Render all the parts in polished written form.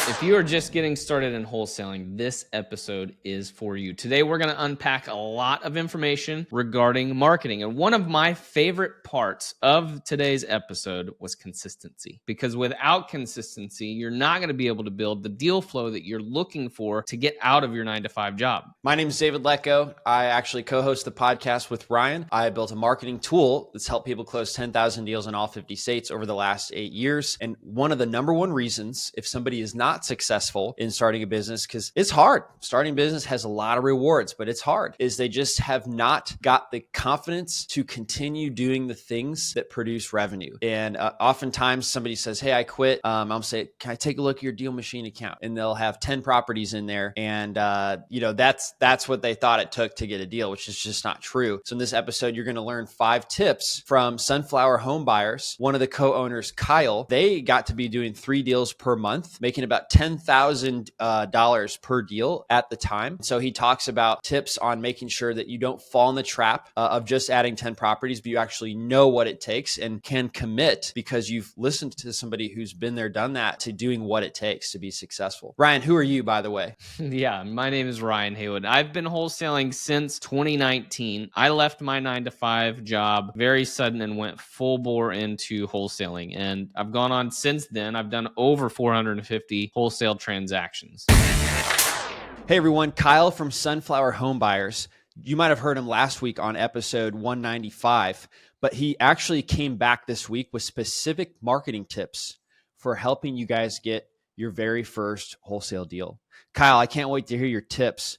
If you are just getting started in wholesaling, this episode is for you. Today, we're going to unpack a lot of information regarding marketing. And one of my favorite parts of today's episode was consistency. Because without consistency, you're not going to be able to build the deal flow that you're looking for to get out of your 9-to-5 job. My name is David Letko. I actually co-host the podcast with Ryan. I built a marketing tool that's helped people close 10,000 deals in all 50 states over the last 8 years. And one of the number one reasons if somebody is not successful in starting a business, because it's hard. Starting a business has a lot of rewards, but it's hard, is they just have not got the confidence to continue doing the things that produce revenue. And oftentimes somebody says, hey, I quit. I'll say, can I take a look at your DealMachine account? And they'll have 10 properties in there. And, that's what they thought it took to get a deal, which is just not true. So in this episode, you're going to learn 5 tips from Sunflower Home Buyers. One of the co-owners, Kyle, they got to be doing 3 deals per month, making about $10,000 per deal at the time. So he talks about tips on making sure that you don't fall in the trap of just adding 10 properties, but you actually know what it takes and can commit because you've listened to somebody who's been there, done that, to doing what it takes to be successful. Ryan, who are you, by the way? Yeah, my name is Ryan Haywood. I've been wholesaling since 2019. I left my 9-to-5 job very sudden and went full bore into wholesaling. And I've gone on since then. I've done over 450 wholesale transactions. Hey everyone, Kyle from Sunflower Home Buyers. You might have heard him last week on episode 195, but he actually came back this week with specific marketing tips for helping you guys get your very first wholesale deal. Kyle, I can't wait to hear your tips.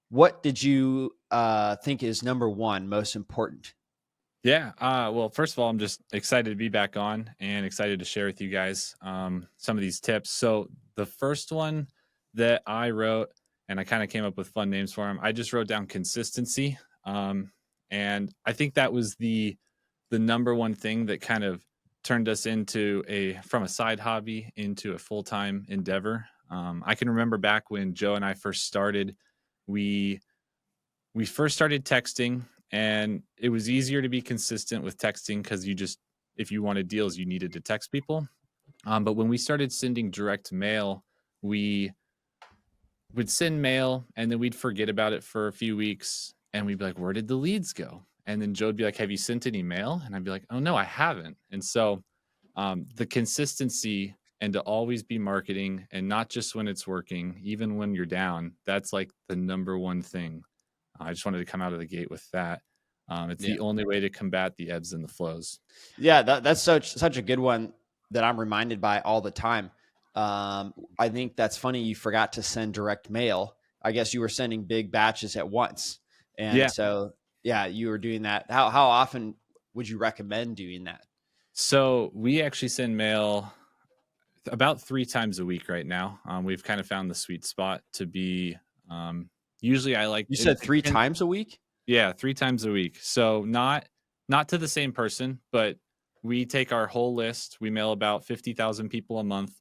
What did you think is number one most important? Yeah. Well, first of all, I'm just excited to be back on and excited to share with you guys some of these tips. So the first one that I wrote, and I kind of came up with fun names for them, I just wrote down consistency. And I think that was the number one thing that kind of turned us from a side hobby into a full-time endeavor. I can remember back when Joe and I first started, we first started texting, and it was easier to be consistent with texting because if you wanted deals, you needed to text people. But when we started sending direct mail, we would send mail and then we'd forget about it for a few weeks and we'd be like, where did the leads go? And then Joe would be like, have you sent any mail? And I'd be like, oh no, I haven't. And so the consistency and to always be marketing, and not just when it's working, even when you're down, that's like the number one thing. I just wanted to come out of the gate with that. It's the only way to combat the ebbs and the flows. Yeah, that's such a good one that I'm reminded by all the time. I think that's funny. You forgot to send direct mail. I guess you were sending big batches at once. And so, you were doing that. How often would you recommend doing that? So we actually send mail about 3 times a week right now. We've kind of found the sweet spot to be, usually I like. You said 3 times a week? Yeah, 3 times a week. So not to the same person, but we take our whole list. We mail about 50,000 people a month,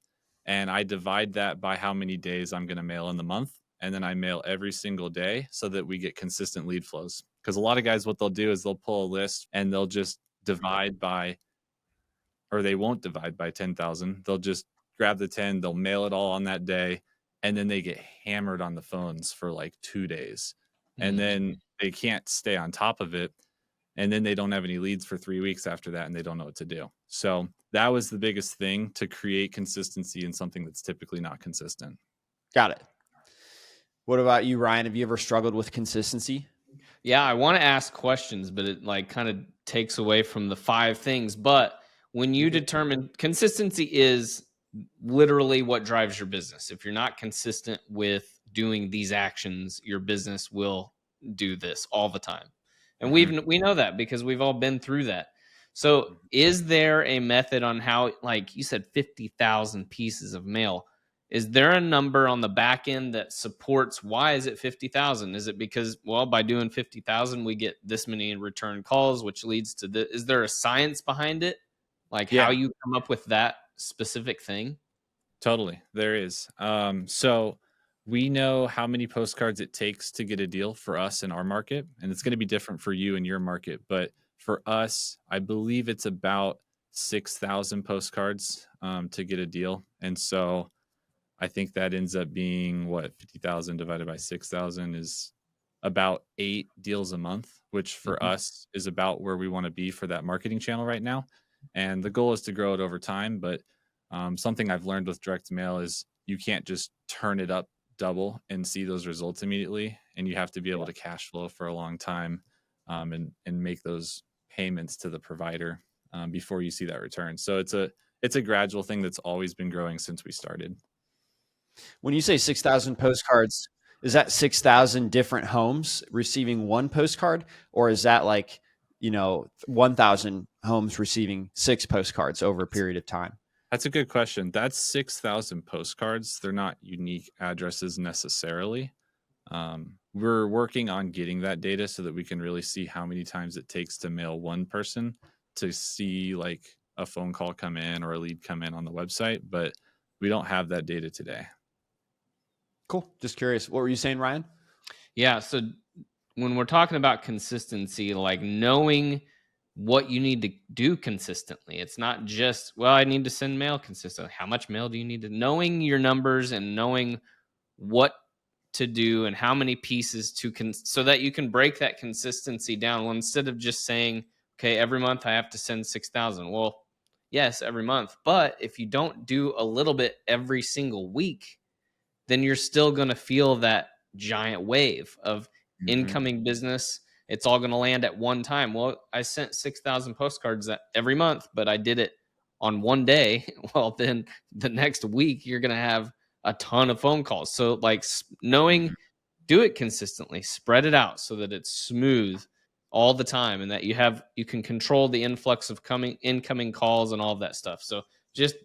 and I divide that by how many days I'm going to mail in the month. And then I mail every single day so that we get consistent lead flows. Because a lot of guys, what they'll do is they'll pull a list and they'll just divide by, or they won't divide by 10,000. They'll just grab the 10, they'll mail it all on that day. And then they get hammered on the phones for like 2 days. And then they can't stay on top of it. And then they don't have any leads for 3 weeks after that, and they don't know what to do. So that was the biggest thing, to create consistency in something that's typically not consistent. Got it. What about you, Ryan? Have you ever struggled with consistency? Yeah, I want to ask questions, but it like kind of takes away from the 5 things. But when you determine consistency is literally what drives your business. If you're not consistent with doing these actions, your business will do this all the time. And we know that because we've all been through that. So is there a method on how, like you said, 50,000 pieces of mail? Is there a number on the back end that supports why is it 50,000? Is it because, well, by doing 50,000, we get this many in return calls, which leads to the, is there a science behind it? Like how you come up with that specific thing? Totally. There is. So we know how many postcards it takes to get a deal for us in our market, and it's going to be different for you in your market. But for us, I believe it's about 6,000 postcards to get a deal. And so I think that ends up being 50,000 divided by 6,000 is about 8 deals a month, which for us is about where we want to be for that marketing channel right now. And the goal is to grow it over time. But something I've learned with direct mail is you can't just turn it up double and see those results immediately. And you have to be able to cash flow for a long time and make those payments to the provider before you see that return. So it's a gradual thing that's always been growing since we started. When you say 6,000 postcards, is that 6,000 different homes receiving one postcard, or is that 1,000 homes receiving 6 postcards over a period of time? That's a good question. That's 6,000 postcards. They're not unique addresses necessarily. We're working on getting that data so that we can really see how many times it takes to mail one person to see like a phone call come in or a lead come in on the website, but we don't have that data today. Cool. Just curious. What were you saying, Ryan? Yeah. So when we're talking about consistency, like knowing what you need to do consistently, it's not just, well, I need to send mail consistently. How much mail do you need to, knowing your numbers and knowing what to do and how many pieces to so that you can break that consistency down. Well, instead of just saying, okay, every month I have to send 6,000. Well, yes, every month. But if you don't do a little bit every single week, then you're still going to feel that giant wave of incoming business. It's all going to land at one time. Well, I sent 6,000 postcards every month, but I did it on one day. Well, then the next week you're going to have a ton of phone calls. So like knowing, do it consistently, spread it out so that it's smooth all the time and that you can control the influx of incoming calls and all of that stuff. So just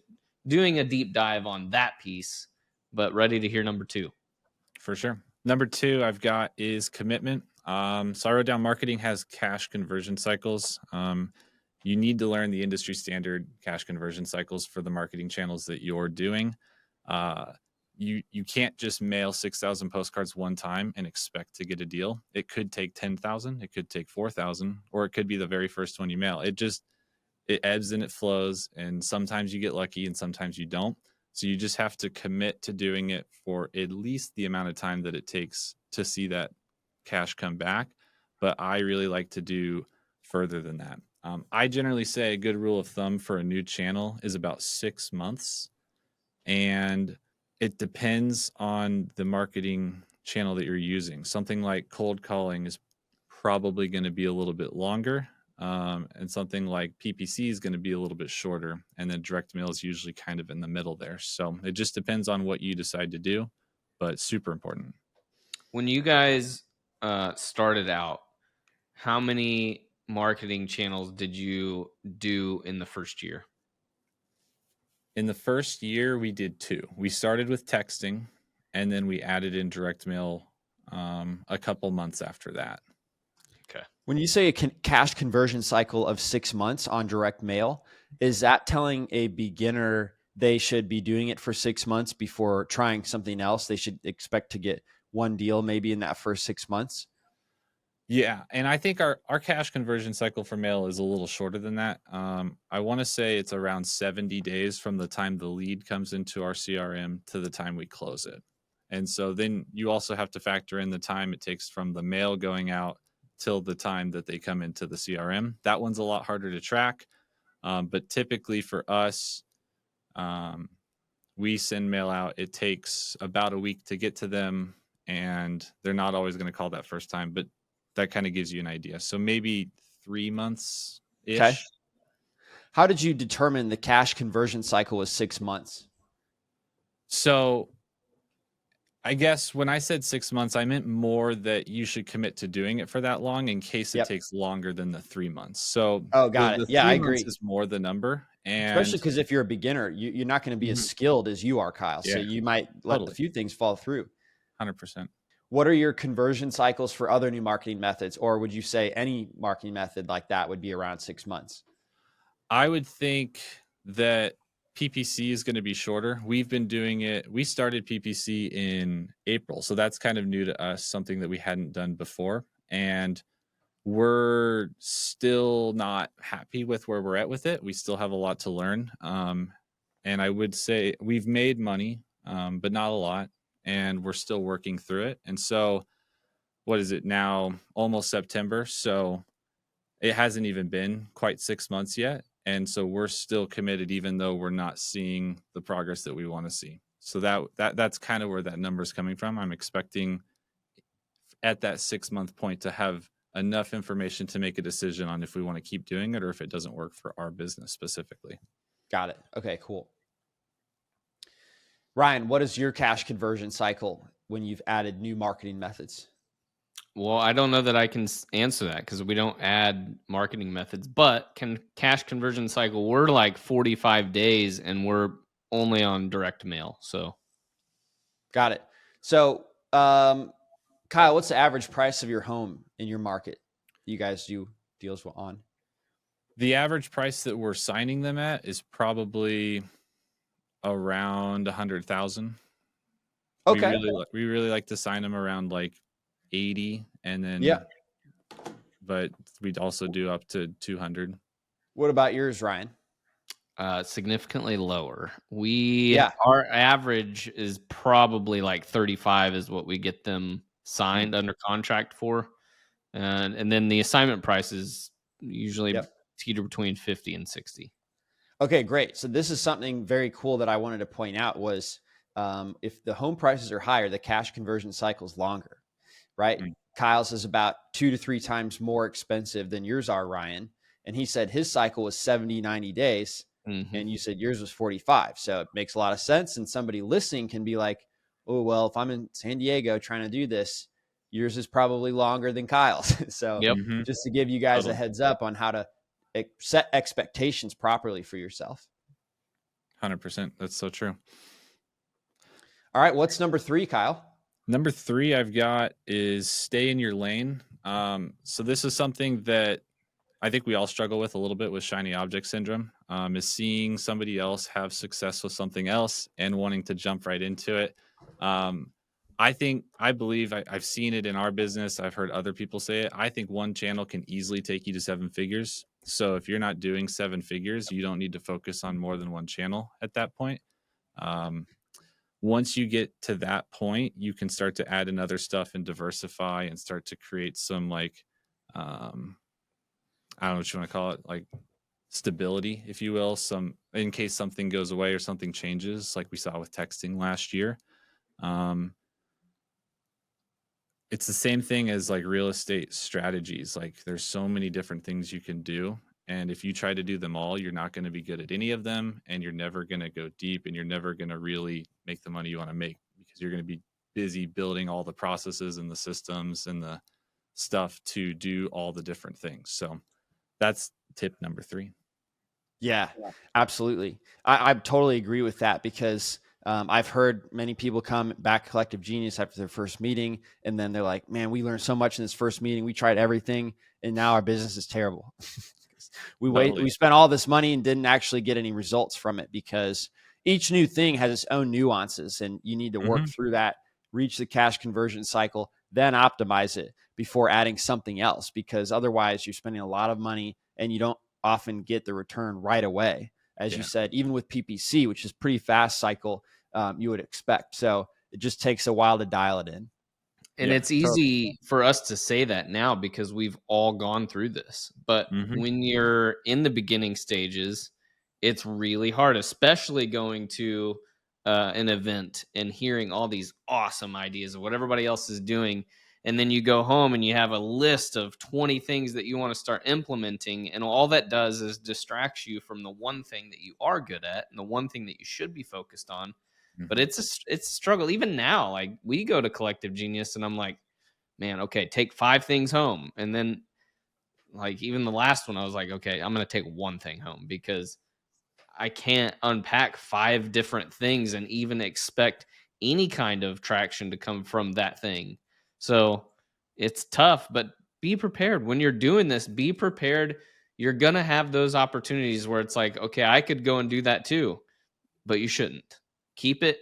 doing a deep dive on that piece, but ready to hear number 2. For sure. Number 2 I've got is commitment. So I wrote down marketing has cash conversion cycles. You need to learn the industry standard cash conversion cycles for the marketing channels that you're doing. You can't just mail 6,000 postcards one time and expect to get a deal. It could take 10,000, it could take 4,000, or it could be the very first one you mail. It ebbs and it flows, and sometimes you get lucky and sometimes you don't. So you just have to commit to doing it for at least the amount of time that it takes to see that cash come back. But I really like to do further than that. I generally say a good rule of thumb for a new channel is about 6 months. And it depends on the marketing channel that you're using. Something like cold calling is probably going to be a little bit longer. And something like PPC is going to be a little bit shorter, and then direct mail is usually kind of in the middle there. So it just depends on what you decide to do, but super important. When you guys started out, how many marketing channels did you do in the first year? In the first year, we did 2. We started with texting, and then we added in direct mail a couple months after that. Okay. When you say a cash conversion cycle of 6 months on direct mail, is that telling a beginner they should be doing it for 6 months before trying something else? They should expect to get one deal maybe in that first 6 months? Yeah. And I think our cash conversion cycle for mail is a little shorter than that. I want to say it's around 70 days from the time the lead comes into our CRM to the time we close it. And so then you also have to factor in the time it takes from the mail going out till the time that they come into the CRM. That one's a lot harder to track. But typically for us, we send mail out. It takes about a week to get to them, and they're not always going to call that first time, but that kind of gives you an idea. So maybe 3 months-ish. Okay. How did you determine the cash conversion cycle was 6 months? So I guess when I said 6 months, I meant more that you should commit to doing it for that long in case it takes longer than the 3 months. So got it. Yeah, I agree. Is more the number. And especially because if you're a beginner, you're not going to be as skilled as you are, Kyle. So you might let a few things fall through. 100%. What are your conversion cycles for other new marketing methods? Or would you say any marketing method like that would be around 6 months? I would think that PPC is going to be shorter. We've been doing it. We started PPC in April. So that's kind of new to us, something that we hadn't done before. And we're still not happy with where we're at with it. We still have a lot to learn. And I would say we've made money but not a lot. And we're still working through it. And so what is it now? Almost September. So it hasn't even been quite 6 months yet. And so we're still committed, even though we're not seeing the progress that we want to see. So that's kind of where that number is coming from. I'm expecting at that 6-month point to have enough information to make a decision on if we want to keep doing it or if it doesn't work for our business specifically. Got it. Okay, cool. Ryan, what is your cash conversion cycle when you've added new marketing methods? Well, I don't know that I can answer that because we don't add marketing methods, but cash conversion cycle, we're like 45 days and we're only on direct mail. So got it. So, Kyle, what's the average price of your home in your market you guys do deals on? The average price that we're signing them at is probably around 100,000. Okay. We really like to sign them around like 80, and then but we'd also do up to 200. What about yours, Ryan? Significantly lower. Our average is probably like 35 is what we get them signed under contract for. And then the assignment price is usually teeter between 50 and 60. Okay, great. So this is something very cool that I wanted to point out was if the home prices are higher, the cash conversion cycle is longer, right? Mm-hmm. Kyle's is about 2 to 3 times more expensive than yours are, Ryan. And he said his cycle was 70, 90 days. Mm-hmm. And you said yours was 45. So it makes a lot of sense. And somebody listening can be like, oh, well, if I'm in San Diego trying to do this, yours is probably longer than Kyle's. So just to give you guys a heads up on how to set expectations properly for yourself. 100%. That's so true. All right. What's number 3, Kyle? Number 3 I've got is stay in your lane. So this is something that I think we all struggle with a little bit with shiny object syndrome, is seeing somebody else have success with something else and wanting to jump right into it. I believe I've seen it in our business. I've heard other people say it. I think one channel can easily take you to 7 figures. So if you're not doing 7 figures, you don't need to focus on more than one channel at that point. Once you get to that point, you can start to add in other stuff and diversify and start to create some like, I don't know what you want to call it, like stability, if you will, some in case something goes away or something changes, like we saw with texting last year. It's the same thing as like real estate strategies. Like there's so many different things you can do. And if you try to do them all, you're not going to be good at any of them. And you're never going to go deep, and you're never going to really make the money you want to make because you're going to be busy building all the processes and the systems and the stuff to do all the different things. So that's tip number 3. Yeah, absolutely. I totally agree with that because I've heard many people come back Collective Genius after their first meeting, and then they're like, man, we learned so much in this first meeting. We tried everything, and now our business is terrible. We spent all this money and didn't actually get any results from it because each new thing has its own nuances, and you need to work through that, reach the cash conversion cycle, then optimize it before adding something else, because otherwise you're spending a lot of money and you don't often get the return right away. As you said, even with PPC, which is pretty fast cycle, you would expect. So it just takes a while to dial it in. And it's easy for us to say that now because we've all gone through this. But when you're in the beginning stages, it's really hard, especially going to an event and hearing all these awesome ideas of what everybody else is doing. And then you go home and you have a list of 20 things that you want to start implementing. And all that does is distracts you from the one thing that you are good at and the one thing that you should be focused on. But it's a struggle. Even now, like we go to Collective Genius and I'm like, man, okay, take 5 things home. And then like even the last one, I was like, okay, I'm going to take one thing home because I can't unpack 5 different things and even expect any kind of traction to come from that thing. So it's tough, but be prepared. When you're doing this, be prepared. You're going to have those opportunities where it's like, okay, I could go and do that too, but you shouldn't. Keep it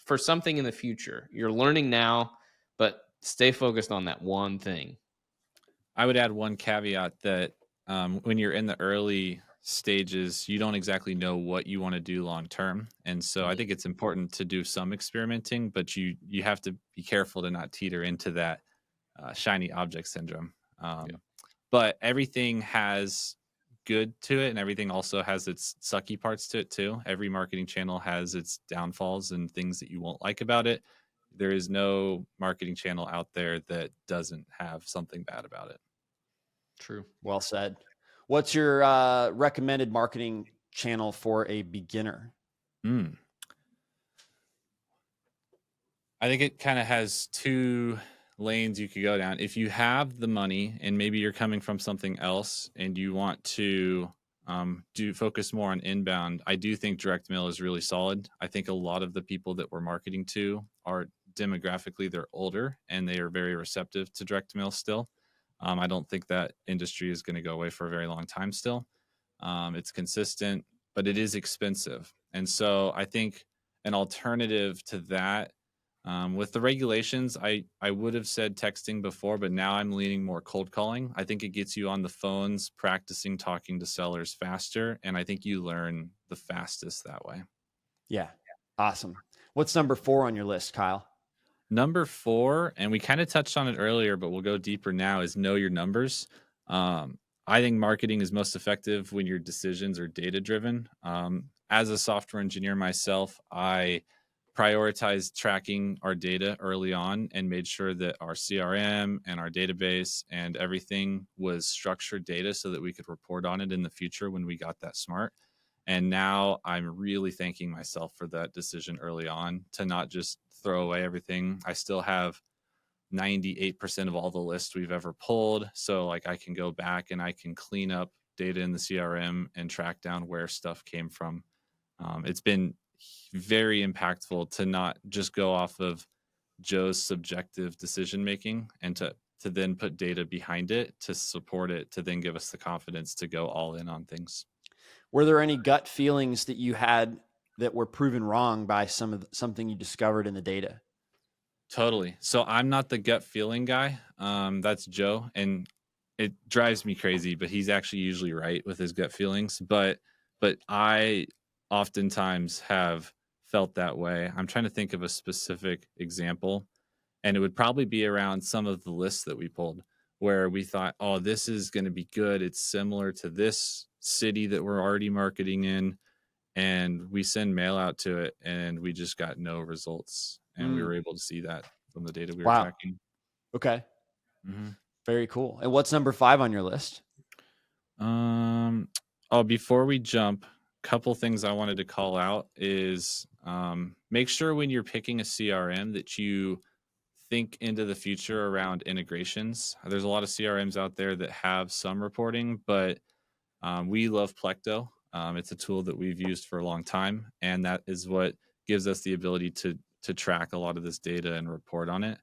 for something in the future. You're learning now, but stay focused on that one thing. I would add one caveat that when you're in the early stages, you don't exactly know what you want to do long term. And so I think it's important to do some experimenting, but you have to be careful to not teeter into that shiny object syndrome. But everything has good to it, and everything also has its sucky parts to it too. Every marketing channel has its downfalls and things that you won't like about it. There is no marketing channel out there that doesn't have something bad about it. True. Well said. What's your recommended marketing channel for a beginner? I think it kind of has two lanes you could go down. If you have the money and maybe you're coming from something else and you want to focus more on inbound, I do think direct mail is really solid. I think a lot of the people that we're marketing to are demographically, they're older and they are very receptive to direct mail still. I don't think that industry is going to go away for a very long time still. It's consistent, but it is expensive. And so I think an alternative to that, with the regulations, I would have said texting before, but now I'm leaning more cold calling. I think it gets you on the phones, practicing talking to sellers faster, and I think you learn the fastest that way. Yeah. Awesome. What's number 4 on your list, Kyle? Number 4, and we kind of touched on it earlier, but we'll go deeper now, is know your numbers. I think marketing is most effective when your decisions are data driven. As a software engineer myself, I prioritized tracking our data early on and made sure that our CRM and our database and everything was structured data so that we could report on it in the future when we got that smart. And now I'm really thanking myself for that decision early on to not just throw away everything. I still have 98% of all the lists we've ever pulled. So like I can go back and I can clean up data in the CRM and track down where stuff came from. It's been very impactful to not just go off of Joe's subjective decision making and to then put data behind it to support it, to then give us the confidence to go all in on things. Were there any gut feelings that you had that were proven wrong by something you discovered in the data? Totally. So I'm not the gut feeling guy. That's Joe, and it drives me crazy, but he's actually usually right with his gut feelings. But I oftentimes have felt that way. I'm trying to think of a specific example, and it would probably be around some of the lists that we pulled where we thought, oh, this is going to be good. It's similar to this city that we're already marketing in. And we send mail out to it and we just got no results. And we were able to see that from the data we were tracking. Okay. Very cool. And what's number 5 on your list? Before we jump, couple things I wanted to call out is make sure when you're picking a CRM that you think into the future around integrations. There's a lot of CRMs out there that have some reporting, but we love Plecto. It's a tool that we've used for a long time, and that is what gives us the ability to track a lot of this data and report on it.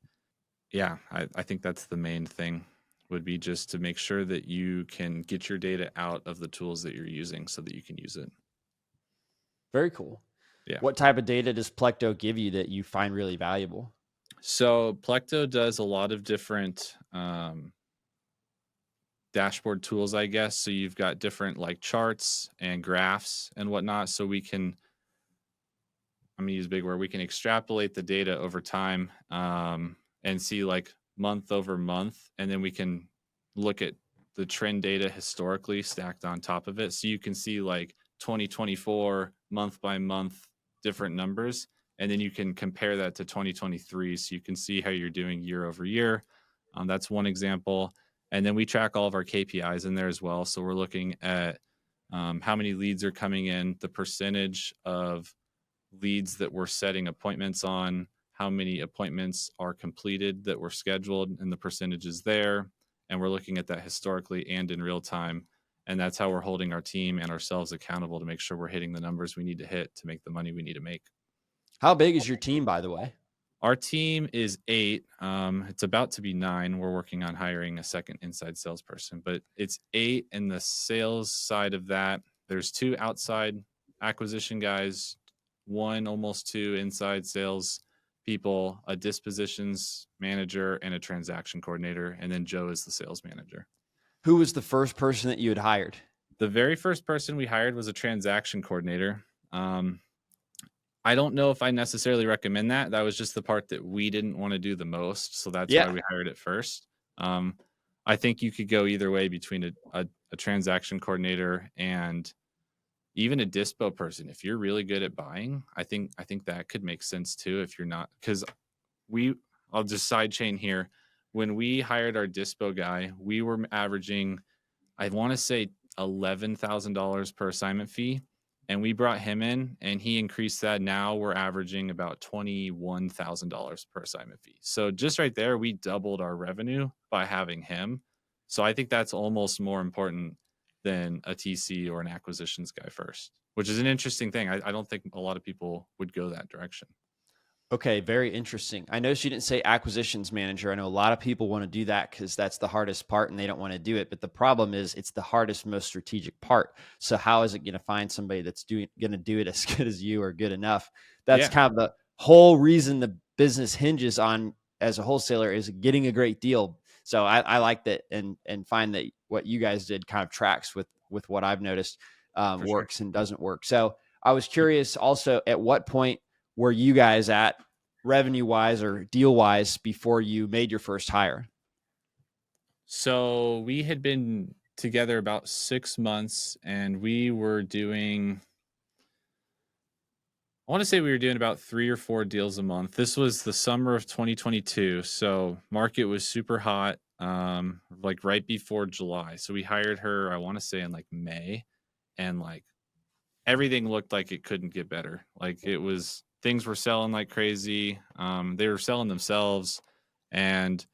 Yeah, I think that's the main thing, would be just to make sure that you can get your data out of the tools that you're using so that you can use it. Very cool. Yeah. What type of data does Plecto give you that you find really valuable? So Plecto does a lot of different dashboard tools, I guess. So you've got different like charts and graphs and whatnot. So we can, I'm gonna use a big word, we can extrapolate the data over time and see like month over month. And then we can look at the trend data historically stacked on top of it. So you can see like 2024 month by month different numbers. And then you can compare that to 2023. So you can see how you're doing year over year. That's one example. And then we track all of our KPIs in there as well. So we're looking at how many leads are coming in, the percentage of leads that we're setting appointments on, how many appointments are completed that were scheduled, and the percentages there. And we're looking at that historically and in real time. And that's how we're holding our team and ourselves accountable to make sure we're hitting the numbers we need to hit to make the money we need to make. How big is your team, by the way? Our team is 8. It's about to be 9. We're working on hiring a second inside salesperson, but it's 8. And the sales side of that, there's 2 outside acquisition guys, 1, almost 2 inside sales people, a dispositions manager, and a transaction coordinator. And then Joe is the sales manager. Who was the first person that you had hired? The very first person we hired was a transaction coordinator. I don't know if I necessarily recommend that. That was just the part that we didn't want to do the most. So that's why Yeah. we hired it first. I think you could go either way between a transaction coordinator and even a dispo person. If you're really good at buying, I think that could make sense too. If you're not, because I'll just side chain here. When we hired our dispo guy, we were averaging, I want to say $11,000 per assignment fee. And we brought him in and he increased that. Now we're averaging about $21,000 per assignment fee. So just right there, we doubled our revenue by having him. So I think that's almost more important than a TC or an acquisitions guy first, which is an interesting thing. I don't think a lot of people would go that direction. Okay, very interesting. I noticed you didn't say acquisitions manager. I know a lot of people want to do that because that's the hardest part and they don't want to do it. But the problem is it's the hardest, most strategic part. So how is it going to find somebody that's going to do it as good as you or good enough? That's kind of the whole reason the business hinges on as a wholesaler is getting a great deal. So I like that and find that what you guys did kind of tracks with what I've noticed works and doesn't work. So I was curious also at what point were you guys at revenue wise or deal wise before you made your first hire? So we had been together about 6 months and we were doing, I want to say we were doing about 3 or 4 deals a month. This was the summer of 2022. So market was super hot, like right before July. So we hired her, I want to say in like May, and like everything looked like it couldn't get better. Like things were selling like crazy. They were selling themselves and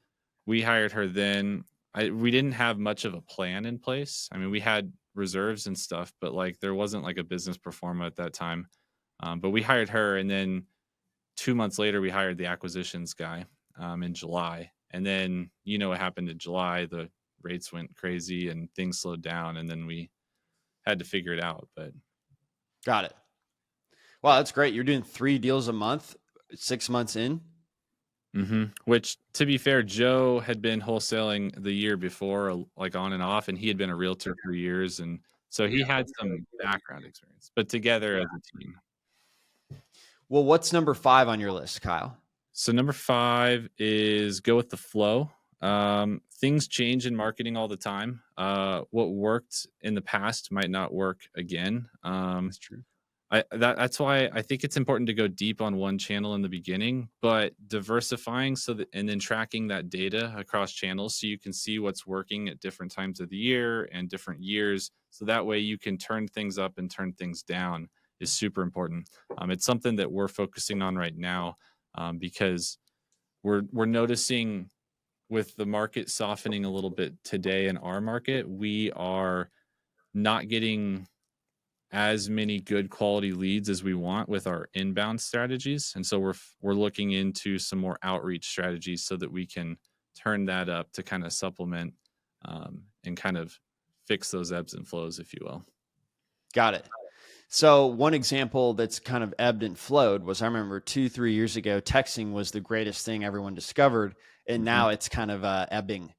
we hired her then. We didn't have much of a plan in place. I mean, we had reserves and stuff, but like there wasn't like a business pro forma at that time. But we hired her, and then 2 months later, we hired the acquisitions guy in July. And then what happened in July? The rates went crazy and things slowed down, and then we had to figure it out. But Got it. Wow, that's great. You're doing 3 deals a month, 6 months in. Which, to be fair, Joe had been wholesaling the year before, like on and off, and he had been a realtor for years, and so he had some background experience. But together as a team. Well, what's number 5 on your list, Kyle? So number 5 is go with the flow. Things change in marketing all the time. What worked in the past might not work again. That's true. That's why I think it's important to go deep on one channel in the beginning, but diversifying and then tracking that data across channels so you can see what's working at different times of the year and different years. So that way you can turn things up and turn things down is super important. It's something that we're focusing on right now because we're noticing with the market softening a little bit today in our market, we are not getting as many good quality leads as we want with our inbound strategies. And so we're looking into some more outreach strategies so that we can turn that up to kind of supplement and kind of fix those ebbs and flows, if you will. Got it. So one example that's kind of ebbed and flowed was I remember 2-3 years ago, texting was the greatest thing everyone discovered. And now it's kind of ebbing.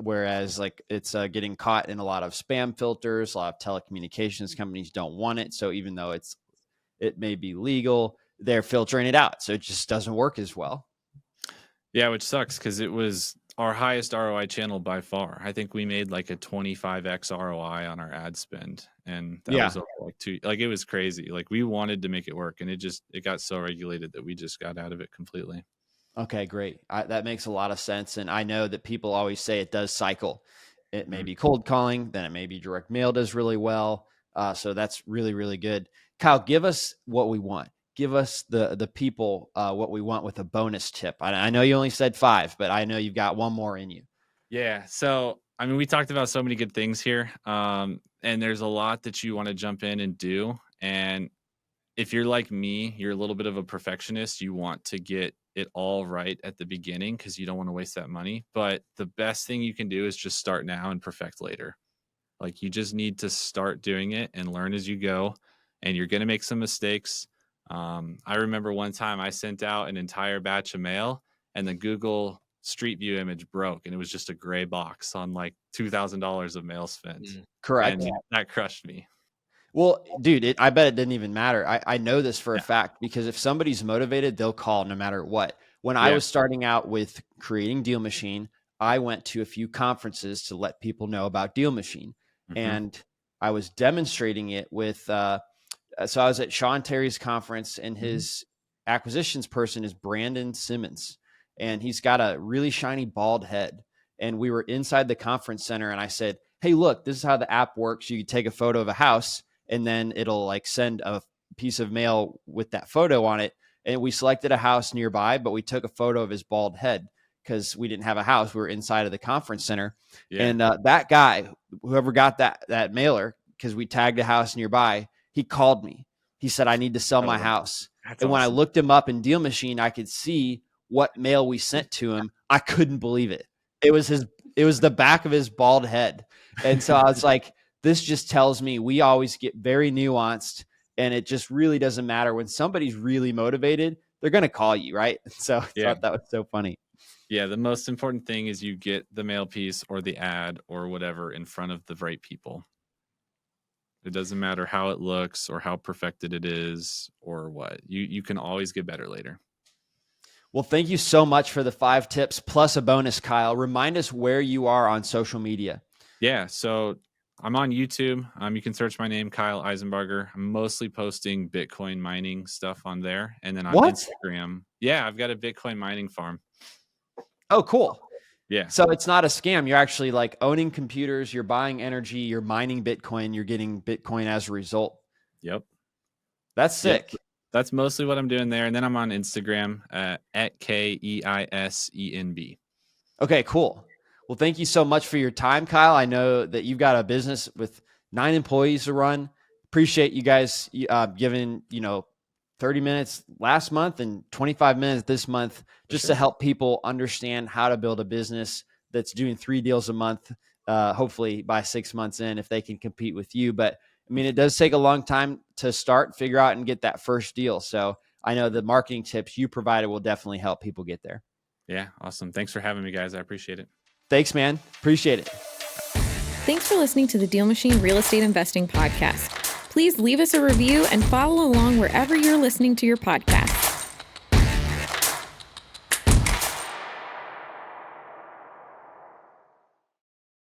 Whereas like it's getting caught in a lot of spam filters, a lot of telecommunications companies don't want it. So even though it may be legal, they're filtering it out. So it just doesn't work as well. Yeah, which sucks because it was our highest ROI channel by far. I think we made like a 25x ROI on our ad spend. And that was like it was crazy. Like we wanted to make it work and it got so regulated that we just got out of it completely. Okay, great. That makes a lot of sense. And I know that people always say it does cycle. It may be cold calling, then it may be direct mail does really well. So that's really, really good. Kyle, give us what we want. Give us the people what we want with a bonus tip. I know you only said 5, but I know you've got one more in you. Yeah. So, I mean, we talked about so many good things here. And there's a lot that you want to jump in and do. And if you're like me, you're a little bit of a perfectionist. You want to get it all right at the beginning because you don't want to waste that money. But the best thing you can do is just start now and perfect later. Like you just need to start doing it and learn as you go. And you're going to make some mistakes. I remember one time I sent out an entire batch of mail and the Google Street View image broke, and it was just a gray box on like $2,000 of mail spent. Correct. And that crushed me. Well, dude, I bet it didn't even matter. I know this for a Yeah. fact, because if somebody's motivated, they'll call no matter what. When I Yeah. was starting out with creating DealMachine, I went to a few conferences to let people know about DealMachine. And I was demonstrating it with, so I was at Sean Terry's conference, and his acquisitions person is Brandon Simmons. And he's got a really shiny bald head. And we were inside the conference center, and I said, hey, look, this is how the app works. You take a photo of a house, and then it'll like send a piece of mail with that photo on it. And we selected a house nearby, but we took a photo of his bald head because we didn't have a house. We were inside of the conference center. Yeah. And that guy, whoever got that mailer, because we tagged a house nearby, he called me. He said, I need to sell my house. That's and when I awesome. looked him up in DealMachine, I could see what mail we sent to him. I couldn't believe it. It was the back of his bald head. And so I was like, this just tells me we always get very nuanced, and it just really doesn't matter. When somebody's really motivated, they're going to call you, right? So I thought that was so funny. Yeah, the most important thing is you get the mail piece or the ad or whatever in front of the right people. It doesn't matter how it looks or how perfected it is or what. You can always get better later. Well, thank you so much for the 5 tips plus a bonus, Kyle. Remind us where you are on social media. Yeah, so I'm on YouTube. You can search my name, Kyle Eisenbarger. I'm mostly posting Bitcoin mining stuff on there. And then on Instagram, I've got a Bitcoin mining farm. Oh, cool. Yeah. So it's not a scam. You're actually like owning computers, you're buying energy, you're mining Bitcoin, you're getting Bitcoin as a result. Yep. That's sick. Yep. That's mostly what I'm doing there. And then I'm on Instagram at KEISENB. Okay, cool. Well, thank you so much for your time, Kyle. I know that you've got a business with 9 employees to run. Appreciate you guys giving, 30 minutes last month and 25 minutes this month just to help people understand how to build a business that's doing 3 deals a month, hopefully by 6 months in, if they can compete with you. But I mean, it does take a long time to start, figure out, and get that first deal. So I know the marketing tips you provided will definitely help people get there. Yeah, awesome. Thanks for having me, guys. I appreciate it. Thanks, man. Appreciate it. Thanks for listening to the DealMachine Real Estate Investing Podcast. Please leave us a review and follow along wherever you're listening to your podcast.